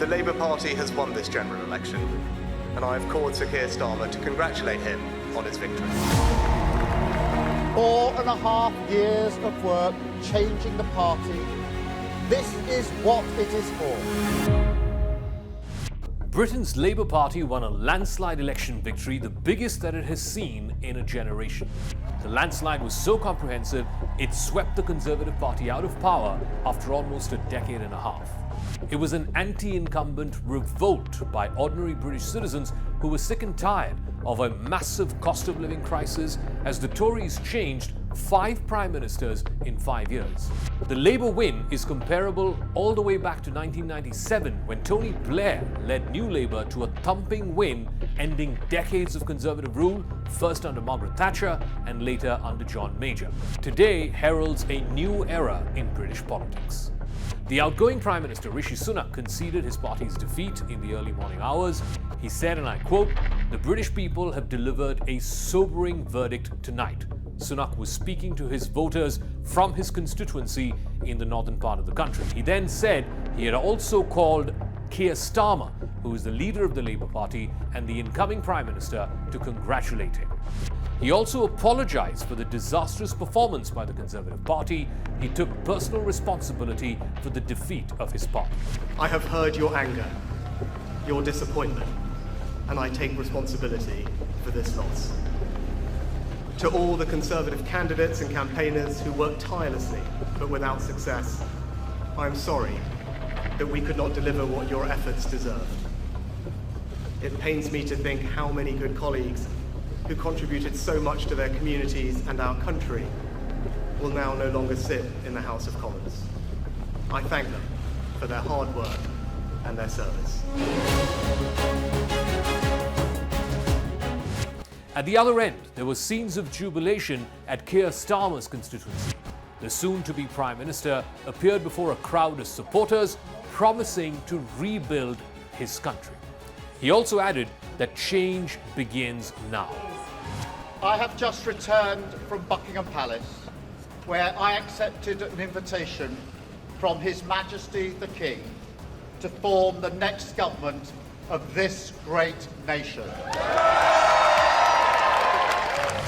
Labour Party has won this general election, and I have called Sir Keir Starmer to congratulate him on his victory. 4.5 years of work changing the party. This is what it is for. Britain's Labour Party won a landslide election victory, the biggest that it has seen in a generation. The landslide was so comprehensive, it swept the Conservative Party out of power after almost a decade and a half. It was an anti-incumbent revolt by ordinary British citizens who were sick and tired of a massive cost of living crisis as the Tories changed 5 prime ministers in 5 years. The Labour win is comparable all the way back to 1997 when Tony Blair led New Labour to a thumping win, ending decades of Conservative rule, first under Margaret Thatcher and later under John Major. Today heralds a new era in British politics. The outgoing Prime Minister Rishi Sunak conceded his party's defeat in the early morning hours. He said, and I quote, "The British people have delivered a sobering verdict tonight." Sunak was speaking to his voters from his constituency in the northern part of the country. He then said he had also called Keir Starmer, who is the leader of the Labour Party and the incoming Prime Minister, to congratulate him. He also apologized for the disastrous performance by the Conservative Party. He took personal responsibility for the defeat of his party. I have heard your anger, your disappointment, and I take responsibility for this loss. To all the Conservative candidates and campaigners who worked tirelessly but without success, I'm sorry that we could not deliver what your efforts deserved. It pains me to think how many good colleagues who contributed so much to their communities and our country will now no longer sit in the House of Commons. I thank them for their hard work and their service. At the other end, there were scenes of jubilation at Keir Starmer's constituency. The soon-to-be Prime Minister appeared before a crowd of supporters, promising to rebuild his country. He also added that change begins now. I have just returned from Buckingham Palace, where I accepted an invitation from His Majesty the King to form the next government of this great nation.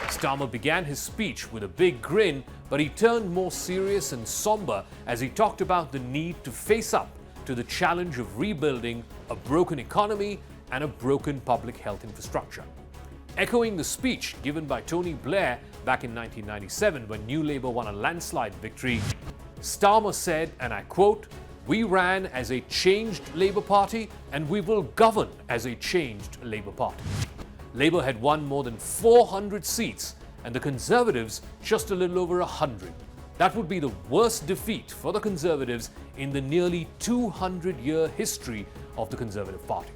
Starmer began his speech with a big grin, but he turned more serious and somber as he talked about the need to face up to the challenge of rebuilding a broken economy and a broken public health infrastructure. Echoing the speech given by Tony Blair back in 1997 when New Labour won a landslide victory, Starmer said, and I quote, "We ran as a changed Labour Party and we will govern as a changed Labour Party." Labour had won more than 400 seats and the Conservatives just a little over 100. That would be the worst defeat for the Conservatives in the nearly 200-year history of the Conservative Party.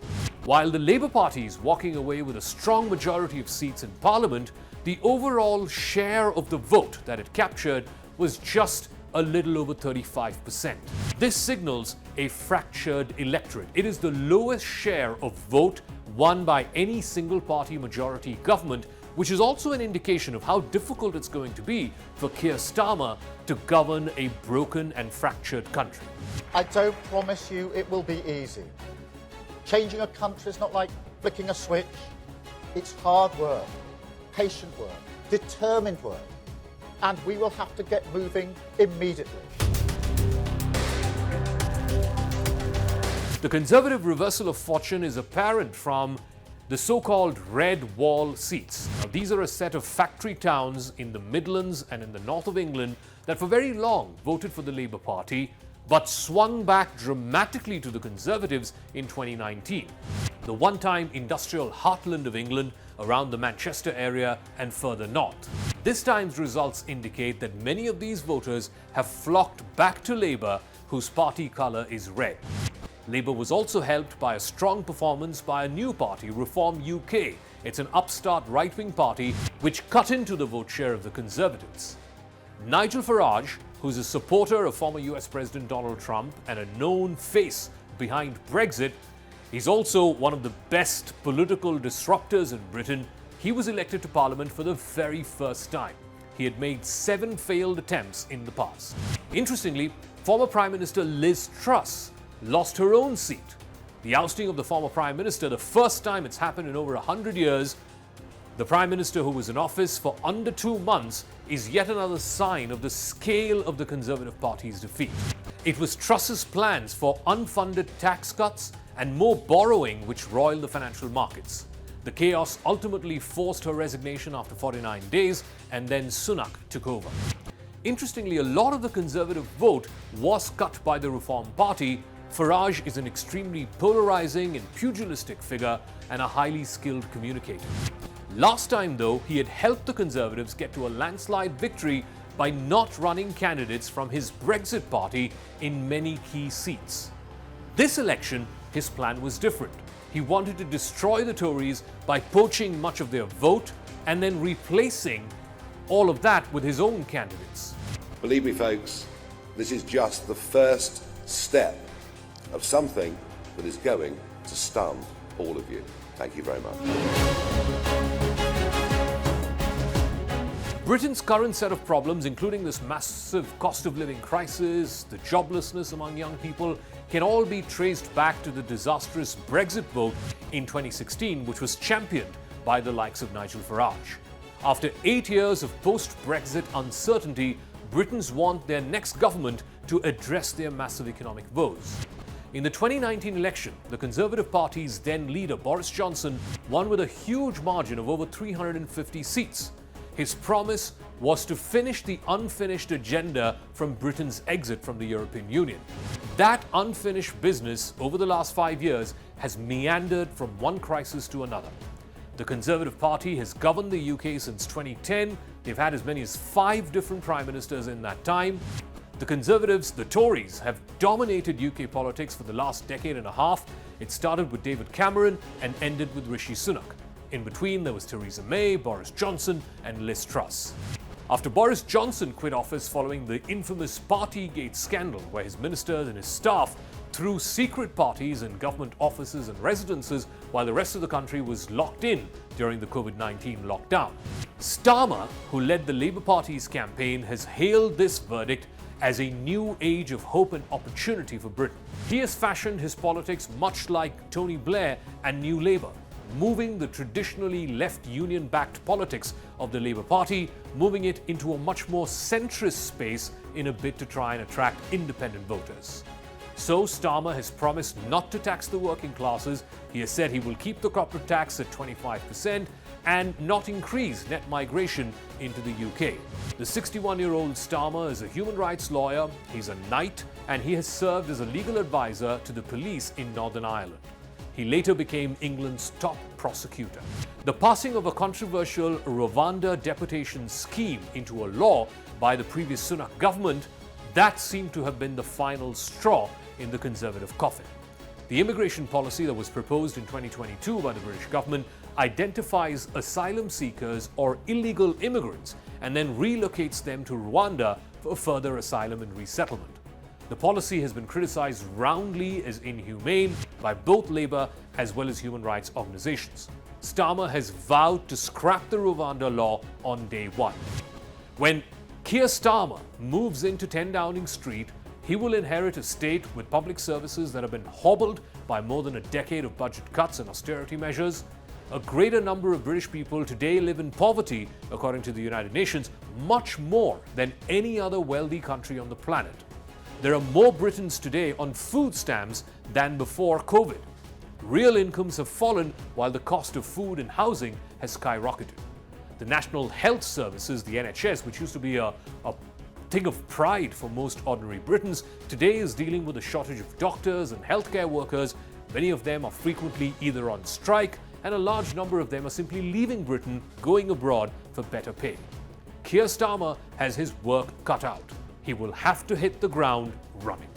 While the Labour Party is walking away with a strong majority of seats in Parliament, the overall share of the vote that it captured was just a little over 35%. This signals a fractured electorate. It is the lowest share of vote won by any single party majority government, which is also an indication of how difficult it's going to be for Keir Starmer to govern a broken and fractured country. I don't promise you it will be easy. Changing a country is not like flicking a switch. It's hard work, patient work, determined work, and we will have to get moving immediately. The Conservative reversal of fortune is apparent from the so-called Red Wall seats. Now, these are a set of factory towns in the Midlands and in the north of England that for very long voted for the Labour Party, but swung back dramatically to the Conservatives in 2019. The one-time industrial heartland of England around the Manchester area and further north. This time's results indicate that many of these voters have flocked back to Labour, whose party colour is red. Labour was also helped by a strong performance by a new party, Reform UK. It's an upstart right-wing party which cut into the vote share of the Conservatives. Nigel Farage, who's a supporter of former US President Donald Trump and a known face behind Brexit, he's also one of the best political disruptors in Britain. He was elected to Parliament for the very first time. He had made 7 failed attempts in the past. Interestingly, former Prime Minister Liz Truss lost her own seat. The ousting of the former Prime Minister, the first time it's happened in over 100 years. The Prime Minister, who was in office for under 2 months, is yet another sign of the scale of the Conservative Party's defeat. It was Truss's plans for unfunded tax cuts and more borrowing which roiled the financial markets. The chaos ultimately forced her resignation after 49 days, and then Sunak took over. Interestingly, a lot of the Conservative vote was cut by the Reform Party. Farage is an extremely polarizing and pugilistic figure and a highly skilled communicator. Last time, though, he had helped the Conservatives get to a landslide victory by not running candidates from his Brexit party in many key seats. This election, his plan was different. He wanted to destroy the Tories by poaching much of their vote and then replacing all of that with his own candidates. Believe me, folks, this is just the first step of something that is going to stun all of you. Thank you very much. Britain's current set of problems, including this massive cost of living crisis, the joblessness among young people, can all be traced back to the disastrous Brexit vote in 2016, which was championed by the likes of Nigel Farage. After 8 years of post-Brexit uncertainty, Britons want their next government to address their massive economic woes. In the 2019 election, the Conservative Party's then leader, Boris Johnson, won with a huge margin of over 350 seats. His promise was to finish the unfinished agenda from Britain's exit from the European Union. That unfinished business over the last 5 years has meandered from one crisis to another. The Conservative Party has governed the UK since 2010. They've had as many as 5 different prime ministers in that time. The Conservatives, the Tories, have dominated UK politics for the last decade and a half. It started with David Cameron and ended with Rishi Sunak. In between, there was Theresa May, Boris Johnson, and Liz Truss. After Boris Johnson quit office following the infamous Partygate scandal, where his ministers and his staff threw secret parties in government offices and residences while the rest of the country was locked in during the COVID-19 lockdown, Starmer, who led the Labour Party's campaign, has hailed this verdict as a new age of hope and opportunity for Britain. He has fashioned his politics much like Tony Blair and New Labour, moving the traditionally left union-backed politics of the Labour Party, moving it into a much more centrist space in a bid to try and attract independent voters. So Starmer has promised not to tax the working classes. He has said he will keep the corporate tax at 25% and not increase net migration into the UK. The 61-year-old Starmer is a human rights lawyer, he's a knight, and he has served as a legal advisor to the police in Northern Ireland. He later became England's top prosecutor. The passing of a controversial Rwanda deportation scheme into a law by the previous Sunak government, that seemed to have been the final straw in the Conservative coffin. The immigration policy that was proposed in 2022 by the British government identifies asylum seekers or illegal immigrants and then relocates them to Rwanda for further asylum and resettlement. The policy has been criticized roundly as inhumane by both Labour as well as human rights organizations. Starmer has vowed to scrap the Rwanda law on day one. When Keir Starmer moves into 10 Downing Street, he will inherit a state with public services that have been hobbled by more than a decade of budget cuts and austerity measures. A greater number of British people today live in poverty, according to the United Nations, much more than any other wealthy country on the planet. There are more Britons today on food stamps than before COVID. Real incomes have fallen while the cost of food and housing has skyrocketed. The National Health Services, the NHS, which used to be a thing of pride for most ordinary Britons, today is dealing with a shortage of doctors and healthcare workers. Many of them are frequently either on strike, and a large number of them are simply leaving Britain, going abroad for better pay. Keir Starmer has his work cut out. He will have to hit the ground running.